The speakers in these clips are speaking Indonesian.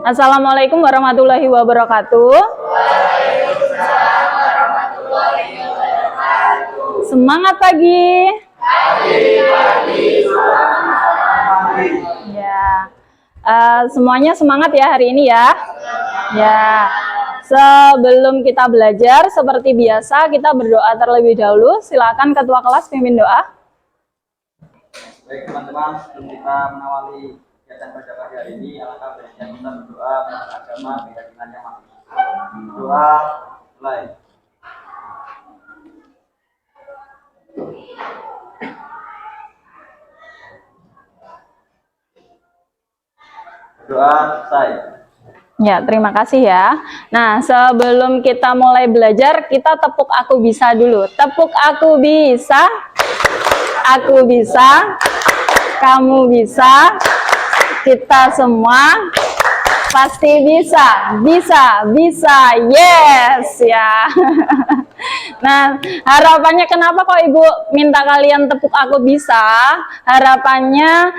Assalamualaikum warahmatullahi wabarakatuh. Semangat pagi. Ya, semuanya semangat ya hari ini ya. Ya, sebelum kita belajar seperti biasa kita berdoa terlebih dahulu. Silakan ketua kelas pimpin doa. Baik teman-teman, sebelum kita mengawali kegiatan pada pagi hari ini, alangkah baiknya kita berdoa menurut agama keyakinannya masing-masing. Doa mulai. Doa selesai. Ya, terima kasih ya. Nah, sebelum kita mulai belajar, kita tepuk aku bisa dulu. Tepuk aku bisa. Aku bisa. Kamu bisa. Kita semua pasti bisa. Bisa. Yes, ya. Nah, harapannya kenapa kok Ibu minta kalian tepuk aku bisa? Harapannya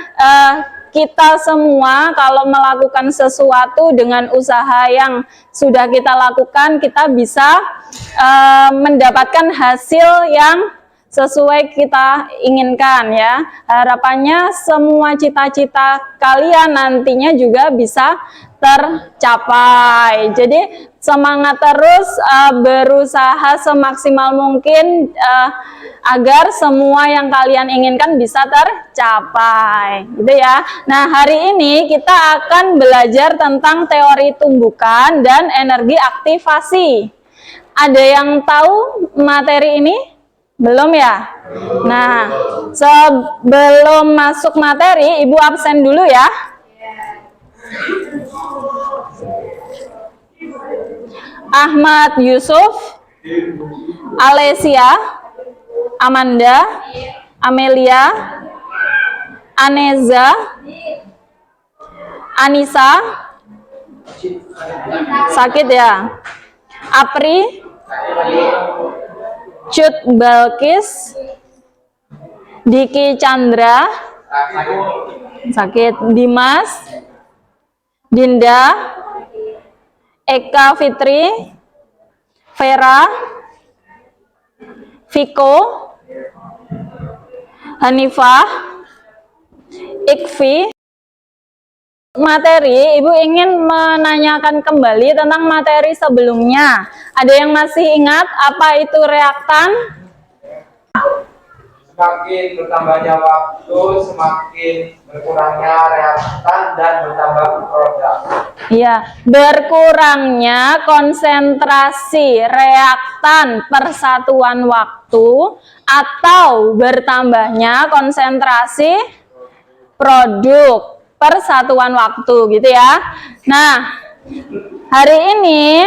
kita semua kalau melakukan sesuatu dengan usaha yang sudah kita lakukan, kita bisa mendapatkan hasil yang sesuai kita inginkan ya. Harapannya semua cita-cita kalian nantinya juga bisa tercapai. Jadi semangat terus, berusaha semaksimal mungkin agar semua yang kalian inginkan bisa tercapai, gitu ya. Nah, hari ini kita akan belajar tentang teori tumbukan dan energi aktivasi. Ada yang tahu materi ini? Belum ya? Nah, sebelum masuk materi, Ibu absen dulu ya. Ahmad Yusuf, Alesia, Amanda, Amelia, Aneza, Anissa, sakit ya? Apri, Cut Balkis, Diki Chandra, sakit. Dimas, Dinda, Eka Fitri, Vera, Viko, Hanifah, Ikvi. Materi, Ibu ingin menanyakan kembali tentang materi sebelumnya. Ada yang masih ingat apa itu reaktan? Semakin bertambahnya waktu, semakin berkurangnya reaktan dan bertambah produk. Iya, berkurangnya konsentrasi reaktan per satuan waktu atau bertambahnya konsentrasi produk per satuan waktu, gitu ya. Nah, hari ini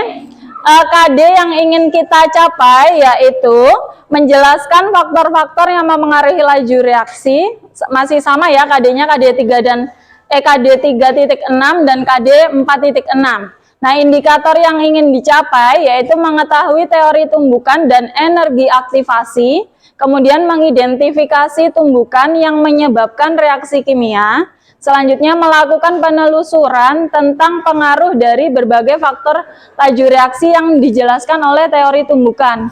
KD yang ingin kita capai yaitu menjelaskan faktor-faktor yang mempengaruhi laju reaksi. Masih sama ya KD-nya, KD 3 dan KD 3.6 dan KD 4.6. Nah, indikator yang ingin dicapai yaitu mengetahui teori tumbukan dan energi aktivasi, kemudian mengidentifikasi tumbukan yang menyebabkan reaksi kimia. Selanjutnya melakukan penelusuran tentang pengaruh dari berbagai faktor laju reaksi yang dijelaskan oleh teori tumbukan.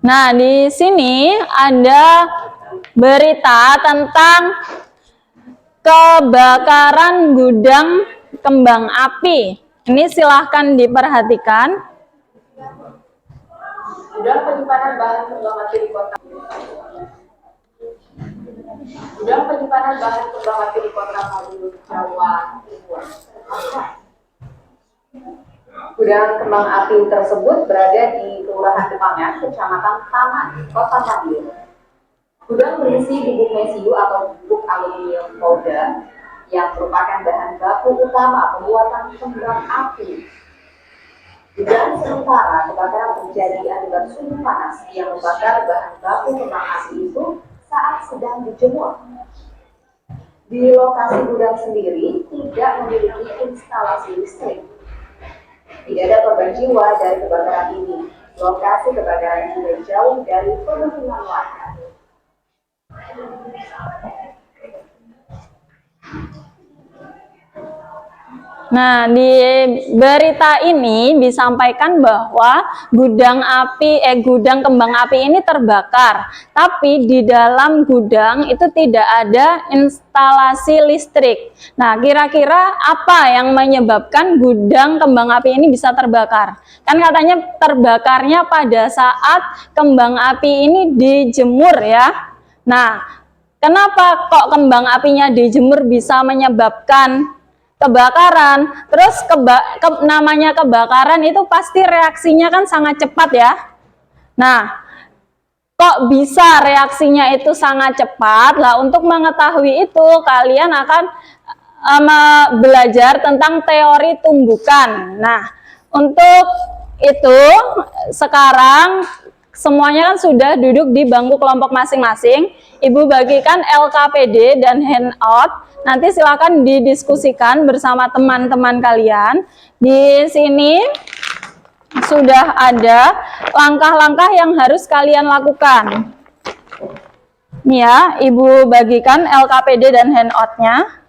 Nah, di sini ada berita tentang kebakaran gudang kembang api. Ini silahkan diperhatikan. Gudang penyimpanan bahan kembang api di kota. Gudang penyimpanan bahan kembang api di kota Palu, Jawa Timur. Gudang kembang api tersebut berada di Kelurahan Demangan, Kecamatan Taman, Kota Madiun. Gudang berisi bubuk mesiu atau bubuk aluminium powder yang merupakan bahan baku utama pembuatan kembang api. Dugaan sementara kebakaran terjadi akibat suhu panas yang membakar bahan baku kembang api itu saat sedang dijemur. Di lokasi gudang sendiri tidak memiliki instalasi listrik. Tidak ada korban jiwa dari kebakaran ini. Lokasi kebakaran juga jauh dari pemukiman warga. Nah, di berita ini disampaikan bahwa gudang kembang api ini terbakar, tapi di dalam gudang itu tidak ada instalasi listrik. Nah, kira-kira apa yang menyebabkan gudang kembang api ini bisa terbakar? Kan katanya terbakarnya pada saat kembang api ini dijemur ya. Nah, kenapa kok kembang apinya dijemur bisa menyebabkan kebakaran? Terus namanya kebakaran itu pasti reaksinya kan sangat cepat ya. Nah, kok bisa reaksinya itu sangat cepat? Lah, untuk mengetahui itu kalian akan belajar tentang teori tumbukan. Nah, untuk itu sekarang semuanya kan sudah duduk di bangku kelompok masing-masing. Ibu bagikan LKPD dan handout. Nanti silakan didiskusikan bersama teman-teman kalian. Di sini sudah ada langkah-langkah yang harus kalian lakukan. Nih ya, Ibu bagikan LKPD dan handout-nya.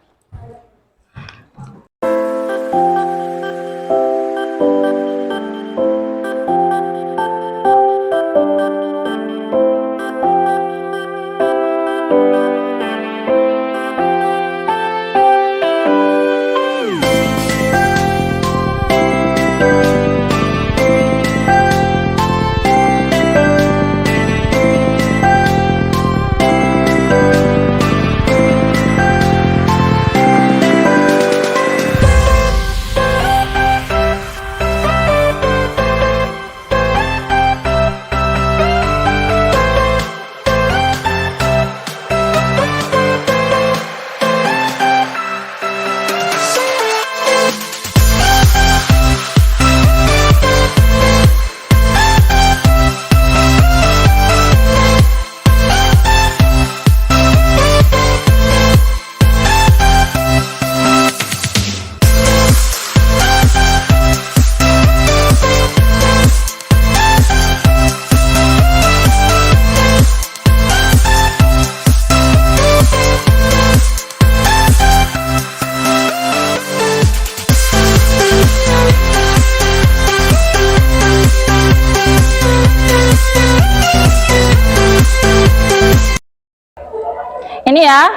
Ini ya,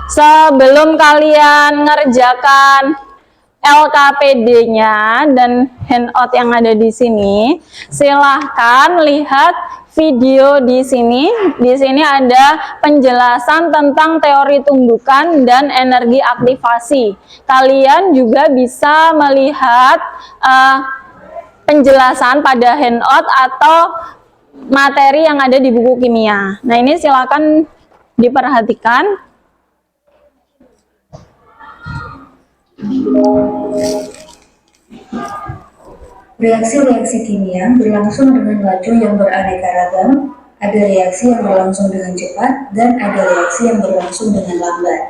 sebelum kalian ngerjakan LKPD-nya dan handout yang ada di sini, silahkan lihat video di sini. Di sini ada penjelasan tentang teori tumbukan dan energi aktivasi. Kalian juga bisa melihat penjelasan pada handout atau materi yang ada di buku kimia. Nah, ini silakan diperhatikan. Reaksi-reaksi kimia berlangsung dengan laju yang beraneka ragam. Ada reaksi yang berlangsung dengan cepat dan ada reaksi yang berlangsung dengan lambat.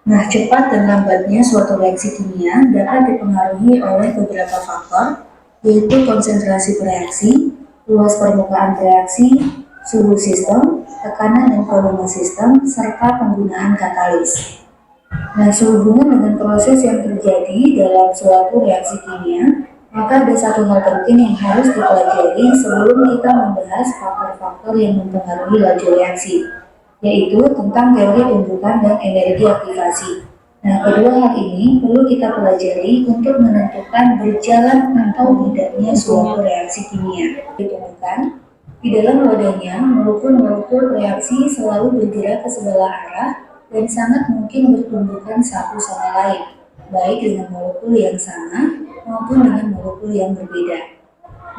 Nah, cepat dan lambatnya suatu reaksi kimia dapat dipengaruhi oleh beberapa faktor, yaitu konsentrasi reaksi, luas permukaan reaksi, suhu sistem, tekanan dan volume sistem, serta penggunaan katalis. Nah, sehubungan dengan proses yang terjadi dalam suatu reaksi kimia, maka ada satu hal penting yang harus dipelajari sebelum kita membahas faktor-faktor yang mempengaruhi laju reaksi, yaitu tentang teori tumbukan dan energi aktivasi. Nah, kedua hal ini perlu kita pelajari untuk menentukan berjalan atau tidaknya suatu reaksi kimia. Ditemukan di dalam wadahnya, molekul-molekul reaksi selalu bergerak ke sebelah arah dan sangat mungkin bertumbukan satu sama lain, baik dengan molekul yang sama maupun dengan molekul yang berbeda.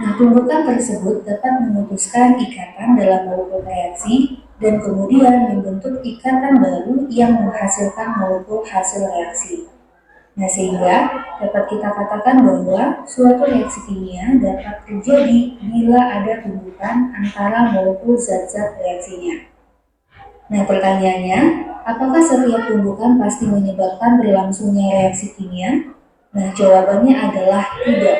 Nah, tumbukan tersebut dapat memutuskan ikatan dalam molekul reaksi dan kemudian membentuk ikatan baru yang menghasilkan molekul hasil reaksi. Nah, sehingga dapat kita katakan bahwa suatu reaksi kimia dapat terjadi bila ada tumbukan antara molekul zat-zat reaksinya. Nah, pertanyaannya, apakah setiap tumbukan pasti menyebabkan berlangsungnya reaksi kimia? Nah, jawabannya adalah tidak.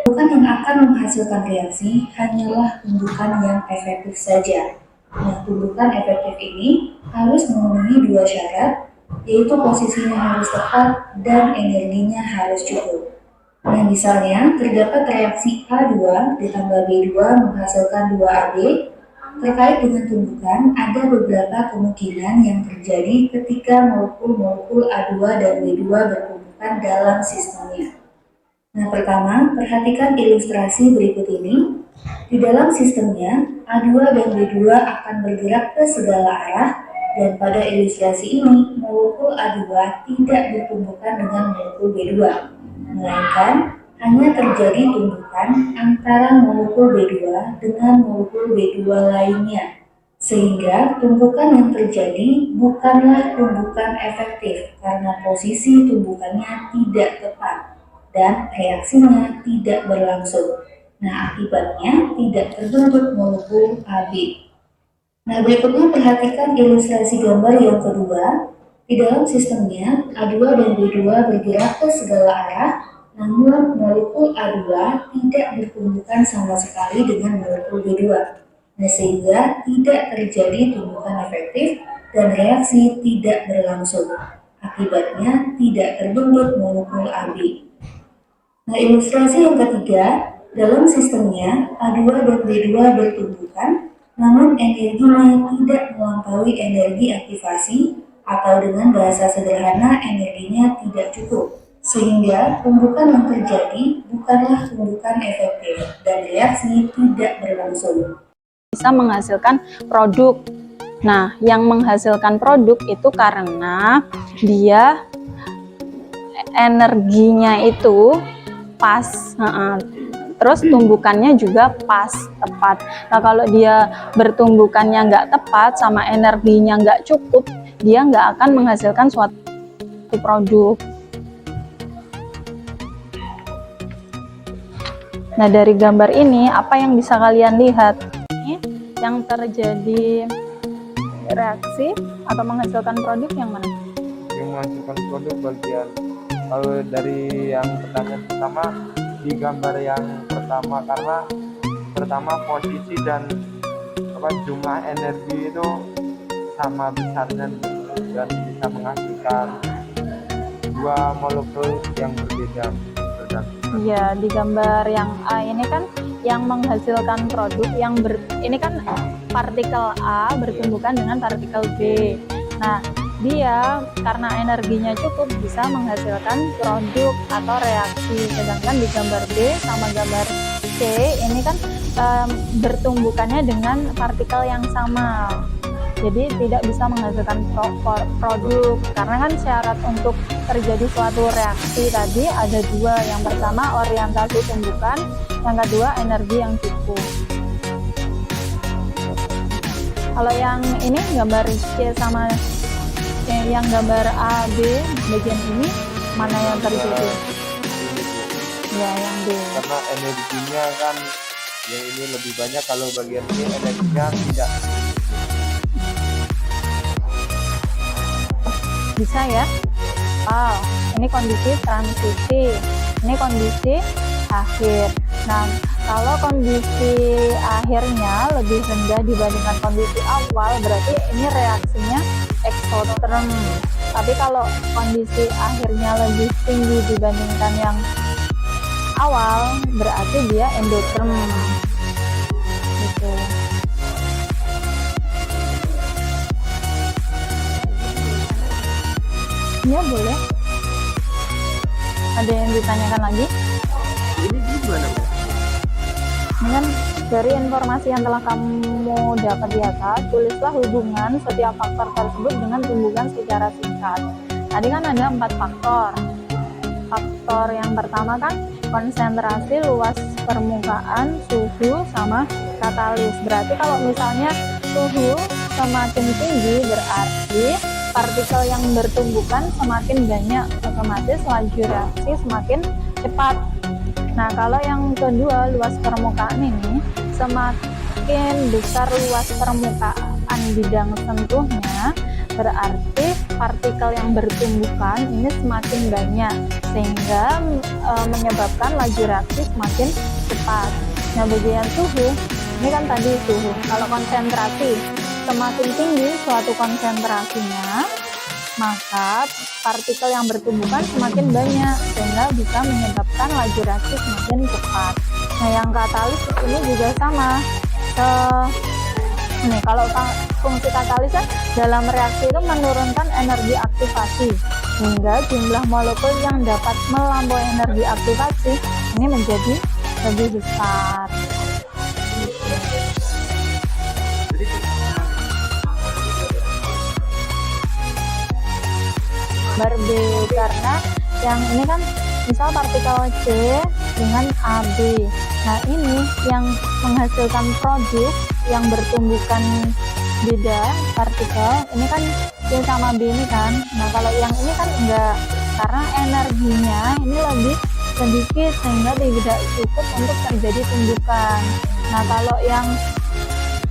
Tumbukan yang akan menghasilkan reaksi hanyalah tumbukan yang efektif saja. Nah, tumbukan efektif ini harus memenuhi dua syarat, yaitu posisinya harus tepat dan energinya harus cukup. Nah, misalnya terdapat reaksi A2 ditambah B2 menghasilkan 2AB. Terkait dengan tumbukan, ada beberapa kemungkinan yang terjadi ketika molekul-molekul A2 dan B2 bertumbukan dalam sistemnya. Nah, pertama, perhatikan ilustrasi berikut ini. Di dalam sistemnya, A2 dan B2 akan bergerak ke segala arah, dan pada ilustrasi ini, molekul A2 tidak bertumbukan dengan molekul B2, melainkan hanya terjadi tumbukan antara molekul B2 dengan molekul B2 lainnya, sehingga tumbukan yang terjadi bukanlah tumbukan efektif karena posisi tumbukannya tidak tepat dan reaksinya tidak berlangsung. Nah, akibatnya tidak terbentuk molekul AB. Nah, berikutnya perhatikan ilustrasi gambar yang kedua. Di dalam sistemnya, A2 dan B2 bergerak ke segala arah, namun molekul A2 tidak bertumbukan sama sekali dengan molekul B2. Nah, sehingga tidak terjadi tumbukan efektif dan reaksi tidak berlangsung. Akibatnya tidak terbentuk molekul AB. Nah, ilustrasi yang ketiga, dalam sistemnya A2 dan B2 bertumbukan, namun energinya tidak melampaui energi aktivasi, atau dengan bahasa sederhana energinya tidak cukup, sehingga tumbukan yang terjadi bukanlah tumbukan efektif dan reaksi tidak berlangsung. Bisa menghasilkan produk. Nah, yang menghasilkan produk itu karena dia energinya itu pas, terus tumbukannya juga pas, tepat. Nah, kalau dia bertumbukannya nggak tepat sama energinya nggak cukup, dia nggak akan menghasilkan suatu produk. Nah, dari gambar ini apa yang bisa kalian lihat? Yang terjadi reaksi atau menghasilkan produk yang mana? Yang menghasilkan produk bagian, kalau dari yang pertanyaan pertama, di gambar yang pertama, karena pertama posisi dan jumlah energi itu sama besarnya dan bisa menghasilkan dua molekul yang berbeda. Iya, di gambar yang A ini kan yang menghasilkan produk ini kan partikel A bertumbukan dengan partikel B. Nah, dia karena energinya cukup bisa menghasilkan produk atau reaksi, sedangkan di gambar B sama gambar C ini kan bertumbukannya dengan partikel yang sama, jadi tidak bisa menghasilkan produk karena kan syarat untuk terjadi suatu reaksi tadi ada dua, yang pertama orientasi tumbukan, yang kedua energi yang cukup. Kalau yang ini gambar C sama yang gambar A, B bagian ini mana yang terjadi? Ya, yang B. Karena energinya kan yang ini lebih banyak, kalau bagian ini energinya tidak. Bisa ya? Oh, ini kondisi transisi, ini kondisi akhir. Nah, kalau kondisi akhirnya lebih rendah dibandingkan kondisi awal, berarti ini reaksinya eksoterm. Tapi kalau kondisi akhirnya lebih tinggi dibandingkan yang awal, berarti dia endoterm. Gitu. Ya, boleh. Ada yang ditanyakan lagi? Ini gimana, Bu? Ini kan dari informasi yang telah kamu dapat di atas, tulislah hubungan setiap faktor tersebut dengan tumbukan secara singkat. Tadi kan ada 4 faktor. Faktor yang pertama kan konsentrasi, luas permukaan, suhu, sama katalis. Berarti kalau misalnya suhu semakin tinggi berarti partikel yang bertumbukan semakin banyak, otomatis laju reaksi semakin cepat. Nah, kalau yang kedua, luas permukaan ini, semakin besar luas permukaan bidang sentuhnya, berarti partikel yang bertumbukan ini semakin banyak, sehingga menyebabkan laju reaksi semakin cepat. Nah, bagian suhu, ini kan tadi suhu. Kalau konsentrasi, semakin tinggi suatu konsentrasinya, maka partikel yang bertumbukan semakin banyak sehingga bisa menyebabkan laju reaksi semakin cepat. Nah, yang katalis ini juga sama. Nih, kalau fungsi katalis kan dalam reaksi itu menurunkan energi aktivasi hingga jumlah molekul yang dapat melampaui energi aktivasi ini menjadi lebih besar. Gambar B, karena yang ini kan misal partikel C dengan AB. Nah, ini yang menghasilkan produk yang bertumbukan beda partikel, ini kan C sama B ini kan. Nah, kalau yang ini kan enggak, karena energinya ini lebih sedikit sehingga tidak cukup untuk terjadi tumbukan. Nah, kalau yang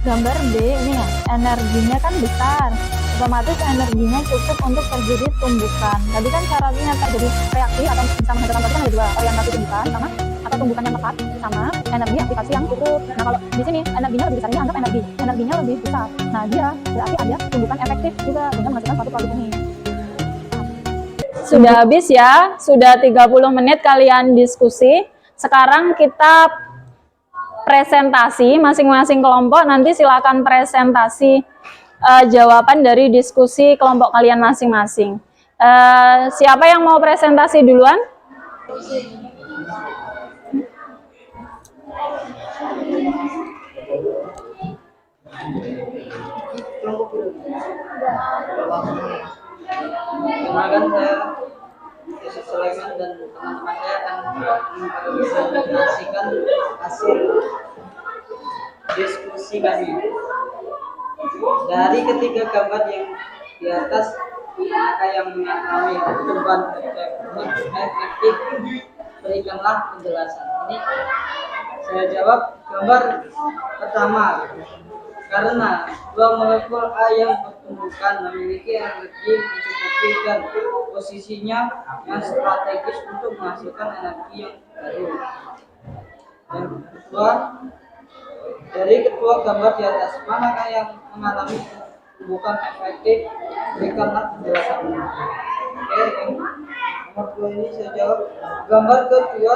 gambar B ini ya, energinya kan besar, otomatis energinya cukup untuk terjadi tumbukan. Tadi kan syaratnya terjadi reaksi atau bisa menghasilkan produk ada dua, orientasi tumbukan sama atau tumbukan yang tepat sama energi aktivasi yang cukup. Nah, kalau di sini energinya lebih besar, ini anggap energinya lebih besar. Nah, dia berarti ada tumbukan efektif juga dengan menghasilkan suatu produk ini. Sudah habis ya, sudah 30 menit kalian diskusi. Sekarang kita presentasi masing-masing kelompok, nanti silakan presentasi jawaban dari diskusi kelompok kalian masing-masing. Siapa yang mau presentasi duluan? Perkenalkan, saya Yesus Sulaiman dan teman-teman saya akan mempresentasikan hasil diskusi kami. Dari ketiga gambar yang di atas, maka yang mengalami beban efektif berikanlah penjelasan. Ini saya jawab gambar pertama. Karena dua molekul A yang bertumbukan memiliki energi mencukupi dan posisinya yang strategis untuk menghasilkan energi yang baru. Yang kedua, dari kedua gambar di atas, manakah yang mengalami tumbukan efektif? Berikanlah penjelasannya. Oke, yang nomor 2 ini saya jawab gambar kedua,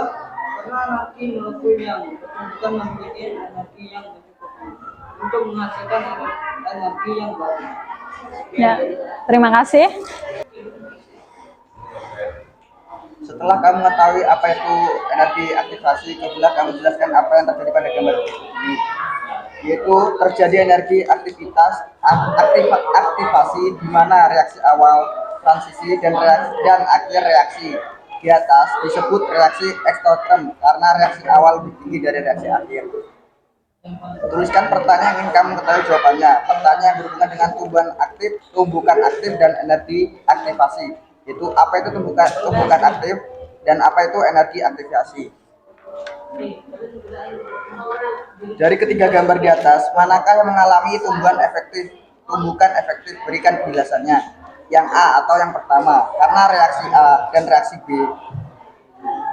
karena nanti molekul yang bertumbukan memiliki energi yang mencukupi untuk menghasilkan energi yang baru. Ya, terima kasih. Setelah kamu mengetahui apa itu energi aktivasi, cobalah kamu jelaskan apa yang terjadi pada gambar ini, yaitu terjadi energi aktivasi di mana reaksi awal, transisi, dan akhir reaksi di atas disebut reaksi eksoterm karena reaksi awal lebih tinggi dari reaksi akhir. Tuliskan pertanyaan yang ingin kamu ketahui jawabannya. Pertanyaan berhubungan dengan tumbukan aktif dan energi aktivasi. Itu apa itu tumbukan aktif dan apa itu energi aktivasi. Dari ketiga gambar di atas, manakah yang mengalami tumbukan efektif? Berikan penjelasannya. Yang A atau yang pertama, karena reaksi A dan reaksi B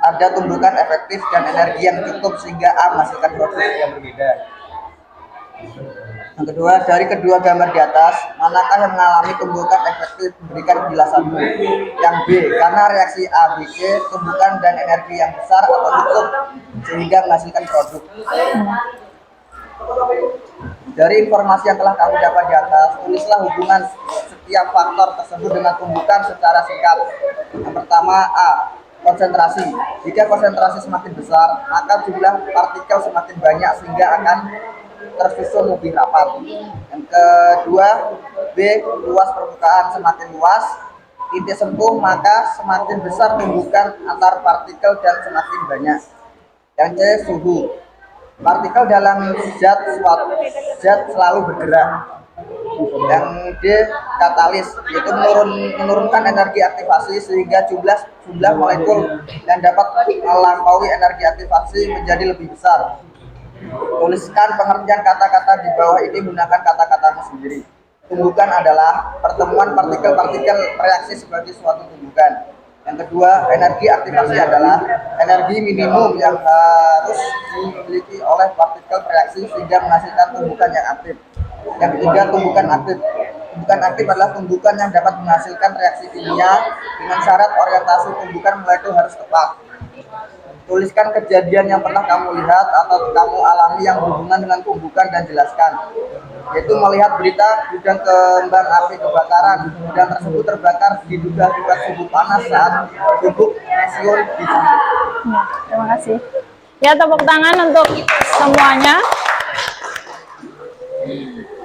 ada tumbukan efektif dan energi yang cukup sehingga A menghasilkan produk yang berbeda. Yang kedua, dari kedua gambar di atas, manakah yang mengalami tumbukan efektif? Berikan penjelasanmu. Yang B, karena reaksi A, B, C, tumbukan dan energi yang besar atau cukup sehingga menghasilkan produk. Dari informasi yang telah kamu dapat di atas, tulislah hubungan setiap faktor tersebut dengan tumbukan secara singkat. Yang pertama, A, konsentrasi. Jika konsentrasi semakin besar, maka jumlah partikel semakin banyak sehingga akan tersusun lebih rapat. Yang kedua, B, luas permukaan. Semakin luas titik sentuh, maka semakin besar tumbukan antar partikel dan semakin banyak. Yang C, suhu. Partikel dalam zat selalu bergerak. Yang D, katalis, yaitu menurunkan energi aktivasi sehingga jumlah molekul yang dapat melampaui energi aktivasi menjadi lebih besar. Tuliskan pengertian kata-kata di bawah ini menggunakan kata-katamu sendiri. Tumbukan adalah pertemuan partikel-partikel reaksi sebagai suatu tumbukan. Yang kedua, energi aktivasi adalah energi minimum yang harus dimiliki oleh partikel reaksi sehingga menghasilkan tumbukan yang aktif. Yang ketiga, tumbukan aktif. Tumbukan aktif adalah tumbukan yang dapat menghasilkan reaksi kimia dengan syarat orientasi tumbukan molekul harus tepat. Tuliskan kejadian yang pernah kamu lihat atau kamu alami yang berhubungan dengan tumbukan dan jelaskan. Yaitu melihat berita gudang kembang api kebakaran. Gudang tersebut terbakar diduga akibat suhu panas saat bubuk mesium dijemur. Ya, terima kasih. Ya, tepuk tangan untuk semuanya.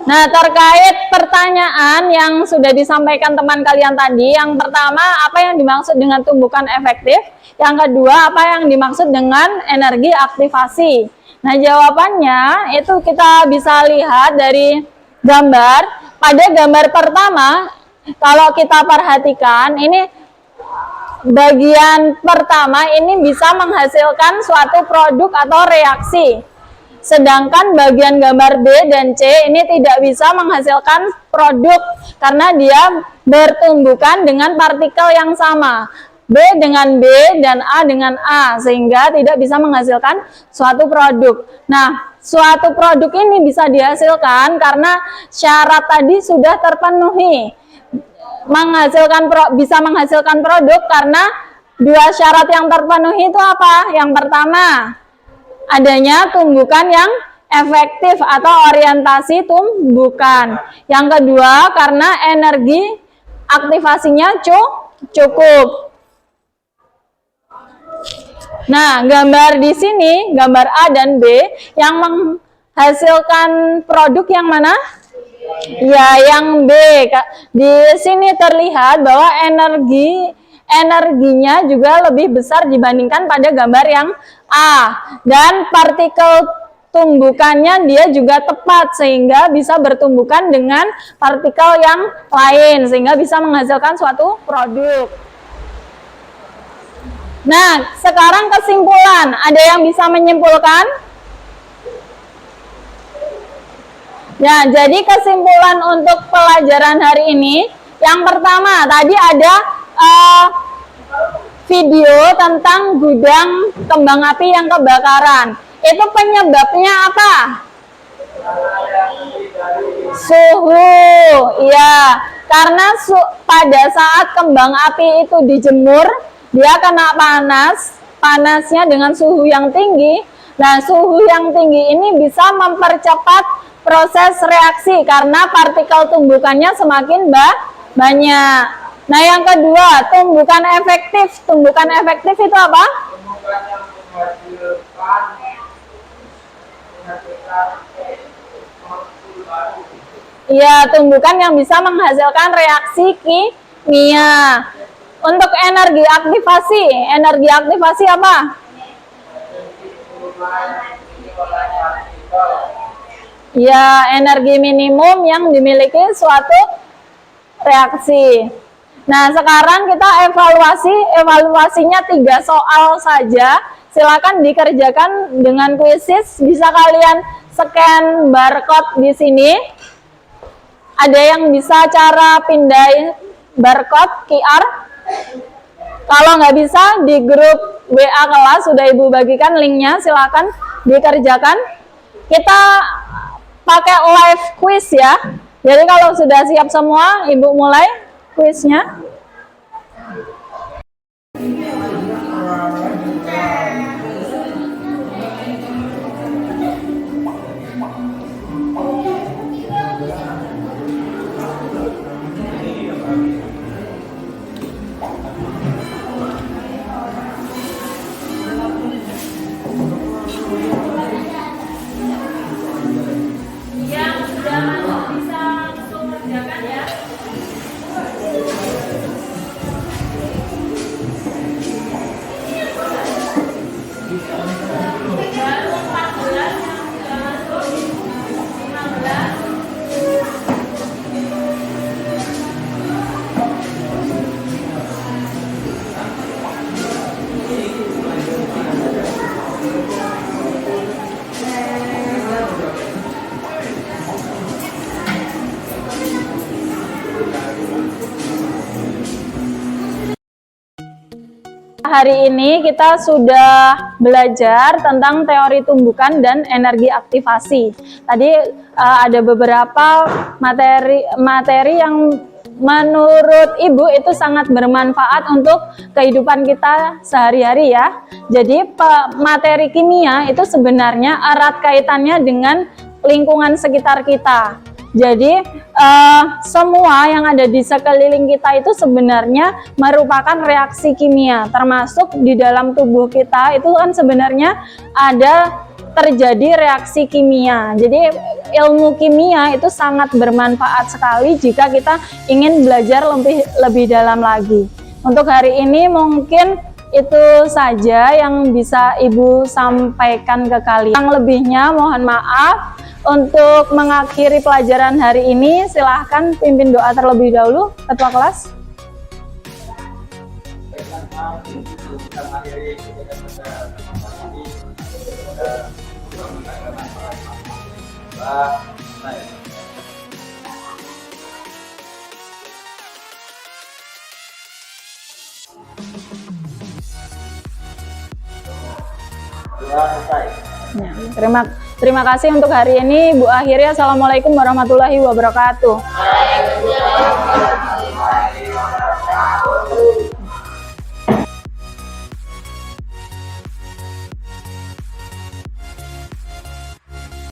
Nah, terkait pertanyaan yang sudah disampaikan teman kalian tadi, yang pertama, apa yang dimaksud dengan tumbukan efektif? Yang kedua, apa yang dimaksud dengan energi aktivasi? Nah, jawabannya itu kita bisa lihat dari gambar. Pada gambar pertama, kalau kita perhatikan, ini bagian pertama ini bisa menghasilkan suatu produk atau reaksi. Sedangkan bagian gambar B dan C ini tidak bisa menghasilkan produk karena dia bertumbukan dengan partikel yang sama. B dengan B dan A dengan A, sehingga tidak bisa menghasilkan suatu produk. Nah, suatu produk ini bisa dihasilkan karena syarat tadi sudah terpenuhi. Bisa menghasilkan produk karena dua syarat yang terpenuhi itu apa? Yang pertama, adanya tumbukan yang efektif atau orientasi tumbukan. Yang kedua, karena energi aktivasinya cukup. Nah, gambar di sini, gambar A dan B, yang menghasilkan produk yang mana? Ya, yang B. Di sini terlihat bahwa energinya juga lebih besar dibandingkan pada gambar yang A. Dan partikel tumbukannya dia juga tepat sehingga bisa bertumbukan dengan partikel yang lain sehingga bisa menghasilkan suatu produk. Nah, sekarang kesimpulan. Ada yang bisa menyimpulkan? Ya, jadi kesimpulan untuk pelajaran hari ini, yang pertama tadi ada video tentang gudang kembang api yang kebakaran. Itu penyebabnya apa? Suhu. Ya, karena pada saat kembang api itu dijemur, dia kena panasnya dengan suhu yang tinggi. Nah, suhu yang tinggi ini bisa mempercepat proses reaksi karena partikel tumbukannya semakin banyak. Nah, yang kedua, tumbukan efektif. Tumbukan efektif itu apa? Iya, tumbukan yang bisa menghasilkan reaksi kimia. Untuk energi aktivasi apa? Ya, energi minimum yang dimiliki suatu reaksi. Nah, sekarang kita evaluasinya 3 soal saja. Silakan dikerjakan dengan kuisis. Bisa kalian scan barcode di sini. Ada yang bisa cara pindah barcode QR. Kalau nggak bisa, di grup WA kelas sudah Ibu bagikan linknya, silakan dikerjakan. Kita pakai live quiz ya. Jadi kalau sudah siap semua, Ibu mulai kuisnya. Hari ini kita sudah belajar tentang teori tumbukan dan energi aktivasi. Tadi ada beberapa materi yang menurut Ibu itu sangat bermanfaat untuk kehidupan kita sehari-hari ya. Jadi materi kimia itu sebenarnya erat kaitannya dengan lingkungan sekitar kita. Jadi semua yang ada di sekeliling kita itu sebenarnya merupakan reaksi kimia, termasuk di dalam tubuh kita itu kan sebenarnya ada terjadi reaksi kimia. Jadi ilmu kimia itu sangat bermanfaat sekali jika kita ingin belajar lebih dalam lagi. Untuk hari ini mungkin itu saja yang bisa Ibu sampaikan ke kalian. Yang lebihnya mohon maaf. Untuk mengakhiri pelajaran hari ini, silahkan pimpin doa terlebih dahulu, Ketua Kelas. Ya, terima kasih untuk hari ini. Bu akhiri, assalamualaikum warahmatullahi wabarakatuh.